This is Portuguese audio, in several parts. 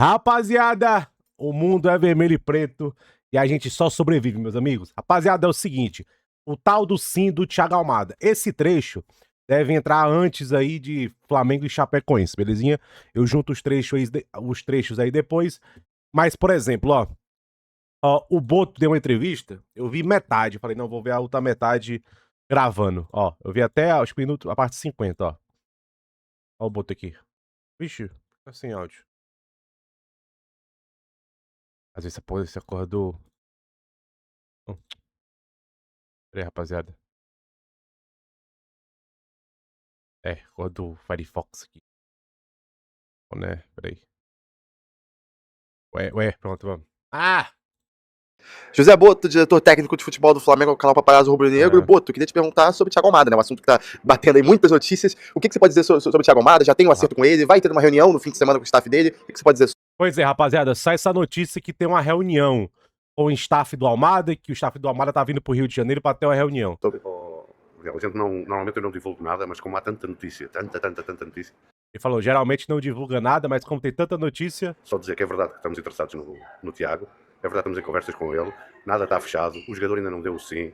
Rapaziada, o mundo é vermelho e preto e a gente só sobrevive, meus amigos. Rapaziada, é o seguinte, o tal do sim do Thiago Almada. Esse trecho deve entrar antes aí de Flamengo e Chapecoense, belezinha? Eu junto os trechos aí depois. Mas, por exemplo, o Boto deu uma entrevista, eu vi metade, falei, não, vou ver a outra metade gravando. Ó, eu vi até os minutos, a parte 50, ó. Ó o Boto aqui. Vixe, fica sem áudio. Às vezes esse acordou. Peraí, rapaziada. Roda o Firefox aqui. Né? Peraí. Pronto, vamos. Ah! José Boto, diretor técnico de futebol do Flamengo, canal Paparazzo Rubro Negro. E Boto, queria te perguntar sobre o Thiago Almada, né? Um assunto que tá batendo aí muitas notícias. O que você pode dizer sobre o Thiago Almada? Já tem um acerto com ele? Vai ter uma reunião no fim de semana com o staff dele? O que você pode dizer? Pois é, rapaziada, sai essa notícia que tem uma reunião com o staff do Almada, que o staff do Almada tá vindo pro Rio de Janeiro pra ter uma reunião. A gente normalmente eu não divulgo nada, mas como há tanta notícia, tanta notícia. Ele falou, geralmente não divulga nada, mas como tem tanta notícia... Só dizer que é verdade que estamos interessados no Thiago, é verdade que estamos em conversas com ele, nada está fechado, o jogador ainda não deu o sim,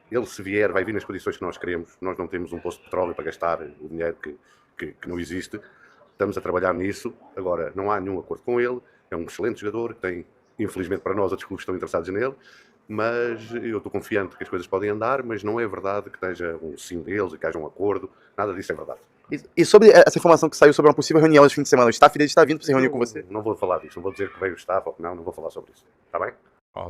ele se vier, vai vir nas condições que nós queremos, nós não temos um posto de petróleo para gastar o dinheiro que não existe, estamos a trabalhar nisso, agora não há nenhum acordo com ele, é um excelente jogador, tem, infelizmente para nós, outros clubes estão interessados nele, mas eu estou confiante que as coisas podem andar, mas não é verdade que esteja um sim deles e que haja um acordo, nada disso é verdade. E sobre essa informação que saiu sobre uma possível reunião esse fim de semana, o staff dele está vindo para se reunir com você? Não vou falar disso, não vou dizer que veio o staff ou que não vou falar sobre isso, está bem?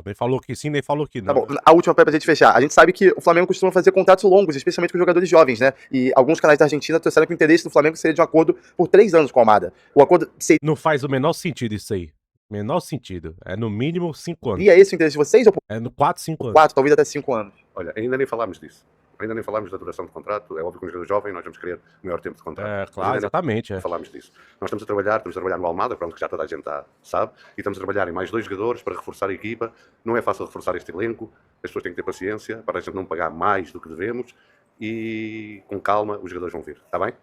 Nem falou que sim, nem falou que não. Tá bom, a última pra gente fechar. A gente sabe que o Flamengo costuma fazer contratos longos, especialmente com jogadores jovens, né? E alguns canais da Argentina trouxeram que o interesse do Flamengo seria de um acordo por 3 anos com o Almada. O acordo seria... Não faz o menor sentido isso aí. Menor sentido. É no mínimo 5 anos. E é esse o interesse de vocês? Ou por... É no 4, 5 anos. 4, talvez até 5 anos. Olha, ainda nem falámos disso. Ainda nem falámos da duração do contrato. É óbvio que um jogador jovem nós vamos querer o maior tempo de contrato. É, claro, exatamente. Não falámos disso. Nós estamos a trabalhar no Almada, pronto, que já toda a gente sabe, e estamos a trabalhar em mais 2 jogadores para reforçar a equipa. Não é fácil reforçar este elenco, as pessoas têm que ter paciência para a gente não pagar mais do que devemos e com calma os jogadores vão vir, está bem?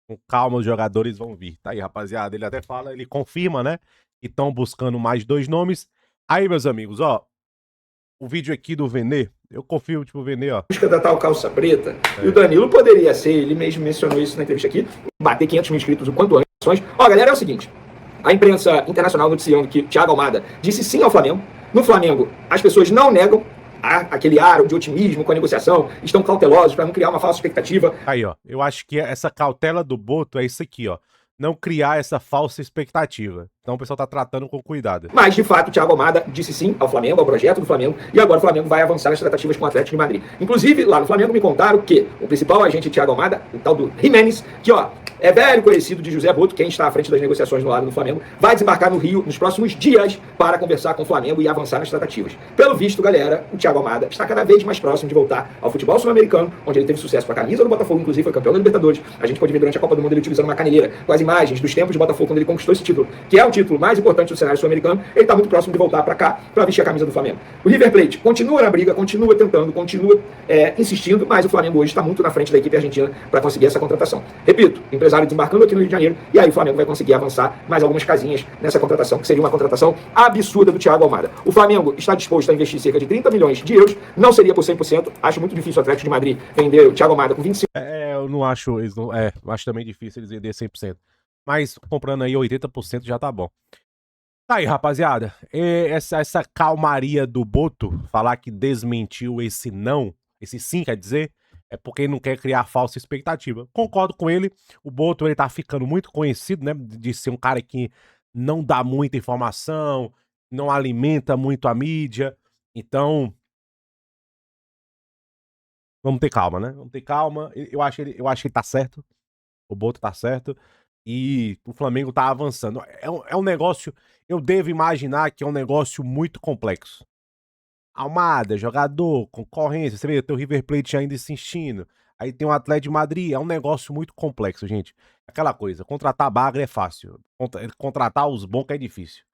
Com calma os jogadores vão vir. Tá aí, rapaziada. Ele até fala, ele confirma, né? Que estão buscando mais 2 nomes. Aí, meus amigos, o vídeo aqui do Vene, eu confio, tipo, o Vene, busca da tal calça preta, e o Danilo poderia ser, ele mesmo mencionou isso na entrevista aqui, bater 500 mil inscritos o quanto antes. Galera, é o seguinte, a imprensa internacional noticiando que Thiago Almada disse sim ao Flamengo. No Flamengo, as pessoas não negam aquele ar de otimismo com a negociação, estão cautelosos para não criar uma falsa expectativa. Aí, eu acho que essa cautela do Boto é isso aqui, não criar essa falsa expectativa. Então o pessoal tá tratando com cuidado. Mas, de fato, o Thiago Almada disse sim ao Flamengo, ao projeto do Flamengo, e agora o Flamengo vai avançar nas tratativas com o Atlético de Madrid. Inclusive, lá no Flamengo me contaram que o principal agente de Thiago Almada, o tal do Jiménez, que é velho conhecido de José Boto, quem está à frente das negociações no lado do Flamengo, vai desembarcar no Rio nos próximos dias para conversar com o Flamengo e avançar nas tratativas. Pelo visto, galera, o Thiago Almada está cada vez mais próximo de voltar ao futebol sul-americano, onde ele teve sucesso com a camisa do Botafogo, inclusive foi campeão da Libertadores. A gente pode ver durante a Copa do Mundo ele utilizando uma caneleira com as imagens dos tempos de Botafogo quando ele conquistou esse título, que é o título mais importante do cenário sul-americano. Ele está muito próximo de voltar para cá para vestir a camisa do Flamengo. O River Plate continua na briga, continua tentando, continua insistindo, mas o Flamengo hoje está muito na frente da equipe argentina para conseguir essa contratação. Repito, empresário desembarcando aqui no Rio de Janeiro, e aí o Flamengo vai conseguir avançar mais algumas casinhas nessa contratação, que seria uma contratação absurda do Thiago Almada. O Flamengo está disposto a investir cerca de 30 milhões de euros, não seria por 100%, acho muito difícil o Atlético de Madrid vender o Thiago Almada com 25%. Eu não acho, eu acho também difícil eles vender 100%. Mas comprando aí 80% já tá bom. Tá aí, rapaziada. Essa calmaria do Boto, falar que desmentiu esse não, esse sim, quer dizer, é porque ele não quer criar falsa expectativa. Concordo com ele. O Boto, ele tá ficando muito conhecido, né, de ser um cara que não dá muita informação, não alimenta muito a mídia. Então, vamos ter calma, né? Vamos ter calma. Eu acho que ele tá certo. O Boto tá certo. E o Flamengo tá avançando. É um negócio, eu devo imaginar que é um negócio muito complexo. Almada, jogador, concorrência, você vê, tem o River Plate ainda insistindo. Aí tem o Atlético de Madrid, é um negócio muito complexo, gente. Aquela coisa, contratar bagre é fácil. Contratar os bons que é difícil.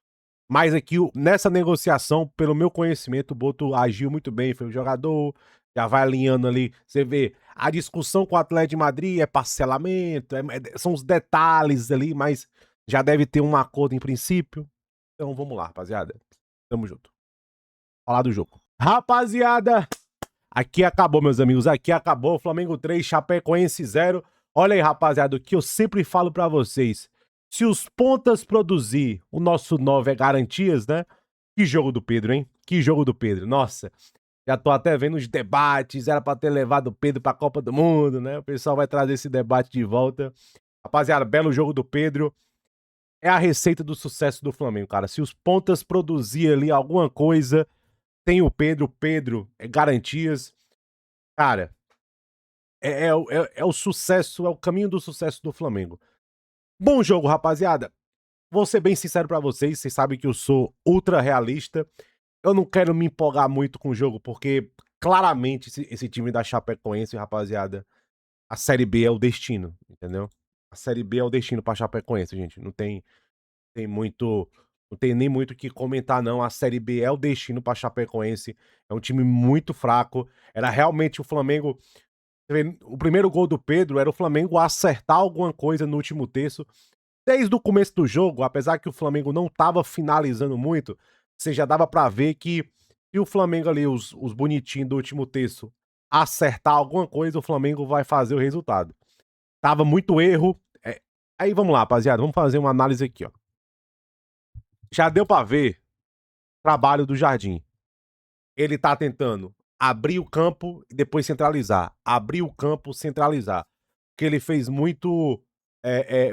Mas aqui, nessa negociação, pelo meu conhecimento, o Boto agiu muito bem, foi o jogador, já vai alinhando ali. Você vê, a discussão com o Atlético de Madrid é parcelamento, são os detalhes ali, mas Já deve ter um acordo em princípio. Então vamos lá, rapaziada. Tamo junto. Falar do jogo. Rapaziada, aqui acabou, meus amigos. Aqui acabou. Flamengo 3, Chapecoense 0. Olha aí, rapaziada, o que eu sempre falo pra vocês. Se os pontas produzir, o nosso 9 é garantias, né? Que jogo do Pedro, hein? Que jogo do Pedro. Nossa, já tô até vendo os debates. Era pra ter levado o Pedro pra Copa do Mundo, né? O pessoal vai trazer esse debate de volta. Rapaziada, belo jogo do Pedro. É a receita do sucesso do Flamengo, cara. Se os pontas produzir ali alguma coisa, tem o Pedro é garantias. Cara, é o sucesso, é o caminho do sucesso do Flamengo. Bom jogo, rapaziada. Vou ser bem sincero pra vocês sabem que eu sou ultra realista. Eu não quero me empolgar muito com o jogo, porque claramente esse time da Chapecoense, rapaziada, a Série B é o destino, entendeu? A Série B é o destino pra Chapecoense, gente. Tem muito. Não tem nem muito o que comentar, não. A Série B é o destino pra Chapecoense. É um time muito fraco. Era realmente o Flamengo. O primeiro gol do Pedro era o Flamengo acertar alguma coisa no último terço. Desde o começo do jogo, apesar que o Flamengo não tava finalizando muito, você já dava pra ver que se o Flamengo ali, os bonitinhos do último terço, acertar alguma coisa, o Flamengo vai fazer o resultado. Tava muito erro. Aí vamos lá, rapaziada. Vamos fazer uma análise aqui, ó. Já deu pra ver o trabalho do Jardim. Ele tá tentando abrir o campo e depois centralizar. Abrir o campo, centralizar. Que ele fez muito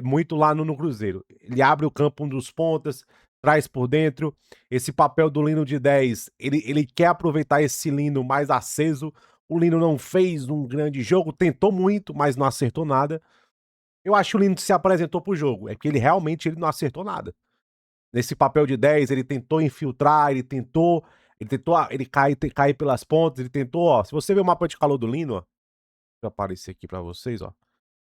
muito lá no Cruzeiro. Ele abre o campo um dos pontas, traz por dentro. Esse papel do Lino de 10, ele quer aproveitar esse Lino mais aceso. O Lino não fez um grande jogo, tentou muito, mas não acertou nada. Eu acho que o Lino se apresentou pro jogo. É que ele realmente ele não acertou nada. Nesse papel de 10, ele tentou infiltrar, ele cai pelas pontas, ele tentou, ó, se você ver o mapa de calor do Lino, ó, deixa eu aparecer aqui pra vocês, ó.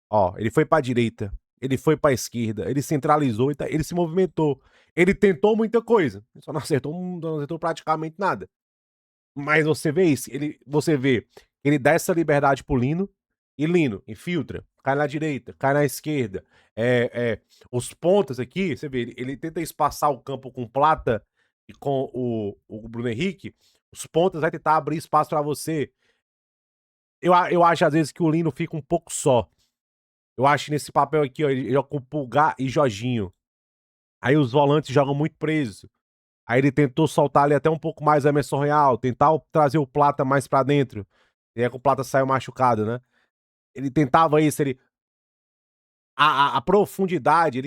Ó, ele foi pra direita, ele foi pra esquerda, ele centralizou, ele se movimentou. Ele tentou muita coisa, só não acertou praticamente nada. Mas você vê isso, você vê, ele dá essa liberdade pro Lino, e Lino infiltra, cai na direita, cai na esquerda. Os pontas aqui, você vê, ele tenta espaçar o campo com Plata e com o Bruno Henrique, os pontas vai tentar abrir espaço pra você. Eu acho às vezes que o Lino fica um pouco só. Eu acho que nesse papel aqui, ó, ele joga com Pulgar e Jorginho. Aí os volantes jogam muito preso. Aí ele tentou soltar ali até um pouco mais o Emerson Royal, tentar trazer o Plata mais pra dentro. E aí que o Plata saiu machucado, né? Ele tentava isso, a profundidade,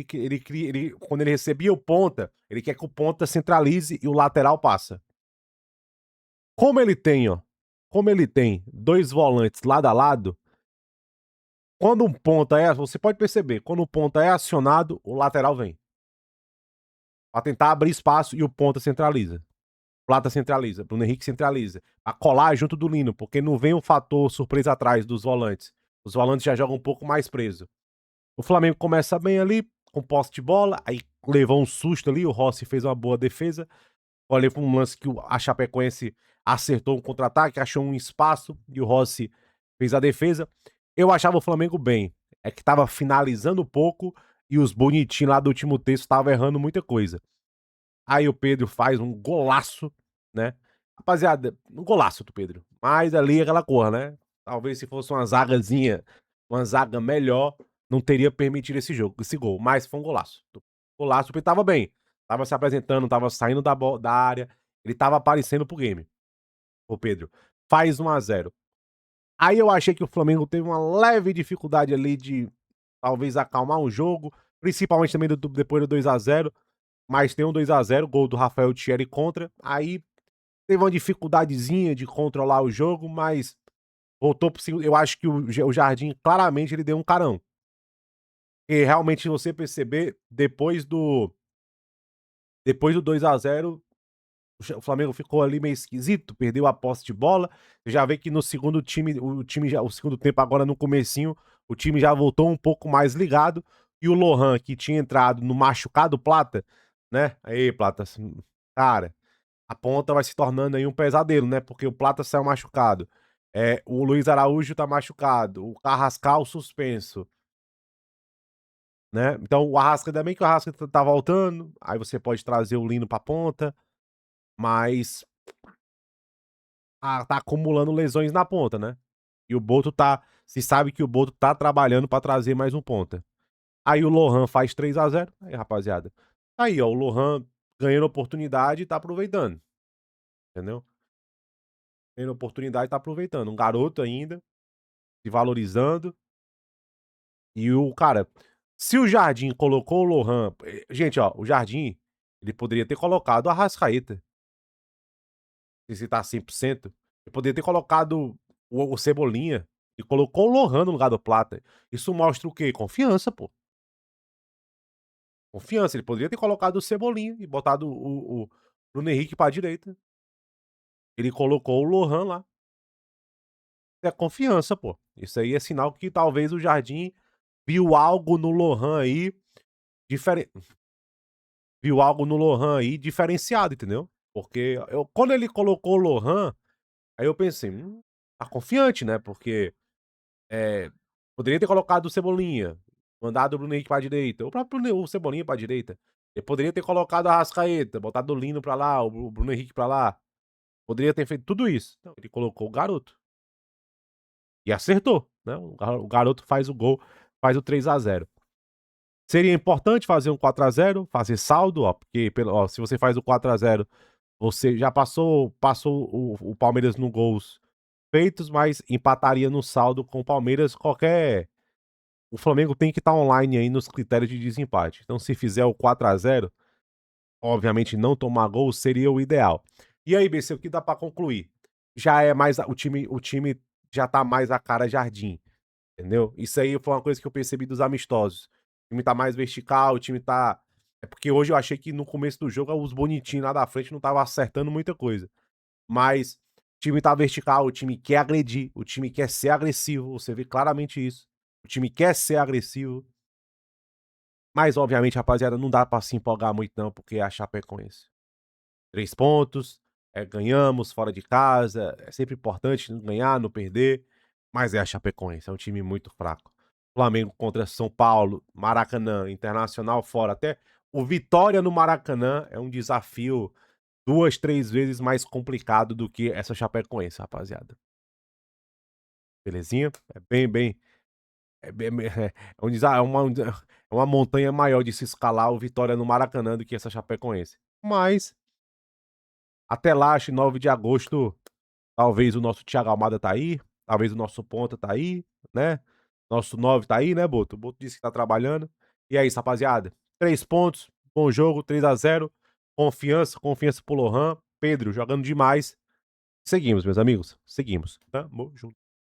quando ele recebia o ponta, ele quer que o ponta centralize e o lateral passa. Como ele tem dois volantes lado a lado, quando um ponta você pode perceber, quando o ponta é acionado, o lateral vem. Pra tentar abrir espaço e o ponta centraliza. Plata centraliza, Bruno Henrique centraliza. A colar junto do Lino, porque não vem um fator surpresa atrás dos volantes. Os volantes já jogam um pouco mais preso. O Flamengo começa bem ali, com posse de bola, aí levou um susto ali, o Rossi fez uma boa defesa. Olha, foi um lance que a Chapecoense acertou um contra-ataque, achou um espaço e o Rossi fez a defesa. Eu achava o Flamengo bem, é que tava finalizando pouco e os bonitinhos lá do último terço estavam errando muita coisa. Aí o Pedro faz um golaço, né? Rapaziada, um golaço do Pedro. Mas ali aquela cor, né? Talvez se fosse uma zagazinha, uma zaga melhor, não teria permitido esse gol. Mas foi um golaço. Golaço, o Pedro tava bem. Tava se apresentando, tava saindo da área. Ele tava aparecendo pro game. O Pedro. Faz 1-0. Aí eu achei que o Flamengo teve uma leve dificuldade ali de talvez acalmar o jogo. Principalmente também depois do 2-0. Mas tem um 2-0, gol do Rafael Thierry contra. Aí teve uma dificuldadezinha de controlar o jogo, mas voltou pro segundo. Eu acho que o Jardim, claramente, ele deu um carão. E realmente, se você perceber, depois do 2-0, o Flamengo ficou ali meio esquisito, perdeu a posse de bola. Você já vê que no segundo o segundo tempo, agora no comecinho, o time já voltou um pouco mais ligado. E o Lohan, que tinha entrado no machucado Plata, né? Aí, Plata, cara, a ponta vai se tornando aí um pesadelo, né? Porque o Plata saiu machucado. O Luiz Araújo tá machucado. O Carrascal suspenso. né? Então o Arrascaeta, ainda bem que o Arrascaeta tá voltando, aí você pode trazer o Lino pra ponta, mas tá acumulando lesões na ponta, né? E o Boto se sabe que o Boto tá trabalhando pra trazer mais um ponta. Aí o Lohan faz 3-0, aí rapaziada, aí ó, o Lohan ganhando oportunidade e tá aproveitando, entendeu? Ganhando oportunidade e tá aproveitando, um garoto ainda, se valorizando. E o cara, se o Jardim colocou o Lohan, gente, ó, o Jardim, ele poderia ter colocado o Arrascaeta. Se tá 100%, ele poderia ter colocado o Cebolinha e colocou o Lohan no lugar do Plata. Isso mostra o quê? Confiança, pô. Confiança. Ele poderia ter colocado o Cebolinha e botado o Bruno Henrique pra direita. Ele colocou o Lohan lá. É confiança, pô. Isso aí é sinal que talvez o Jardim viu algo no Lohan aí diferente. Viu algo no Lohan aí diferenciado, entendeu? Porque quando ele colocou o Lohan, aí eu pensei, tá confiante, né? Porque poderia ter colocado o Cebolinha, mandado o Bruno Henrique pra direita, o próprio o Cebolinha pra direita. Ele poderia ter colocado a Arrascaeta, botado o Lino pra lá, o Bruno Henrique pra lá. Poderia ter feito tudo isso. Não, ele colocou o garoto. E acertou, né? O garoto faz o gol, faz o 3-0. Seria importante fazer um 4-0, fazer saldo, ó, porque ó, se você faz o 4-0, você já passou o Palmeiras no gols feitos, mas empataria no saldo com o Palmeiras o Flamengo tem que estar online aí nos critérios de desempate. Então, se fizer o 4-0, obviamente não tomar gol seria o ideal. E aí, BC, o que dá pra concluir? Já é mais o time já tá mais a cara Jardim, entendeu? Isso aí foi uma coisa que eu percebi dos amistosos. O time tá mais vertical, o time tá é porque hoje eu achei que no começo do jogo os bonitinhos lá da frente não estavam acertando muita coisa. Mas o time tá vertical, o time quer agredir, o time quer ser agressivo, você vê claramente isso. O time quer ser agressivo. Mas, obviamente, rapaziada, não dá pra se empolgar muito, não, porque é a Chapecoense. 3 pontos, ganhamos fora de casa. É sempre importante não ganhar, não perder. Mas é a Chapecoense, é um time muito fraco. Flamengo contra São Paulo, Maracanã, Internacional fora. Até o Vitória no Maracanã é um desafio 2, 3 vezes mais complicado do que essa Chapecoense, rapaziada. Belezinha? É bem. É um é uma montanha maior de se escalar o Vitória no Maracanã do que essa Chapecoense. Mas, até lá, acho que 9 de agosto, talvez o nosso Thiago Almada tá aí, talvez o nosso ponta tá aí, né? Nosso 9 tá aí, né, Boto? O Boto disse que tá trabalhando. E é isso, rapaziada. 3 pontos, bom jogo, 3-0. Confiança pro Lohan. Pedro jogando demais. Seguimos, meus amigos. Seguimos. Tamo junto.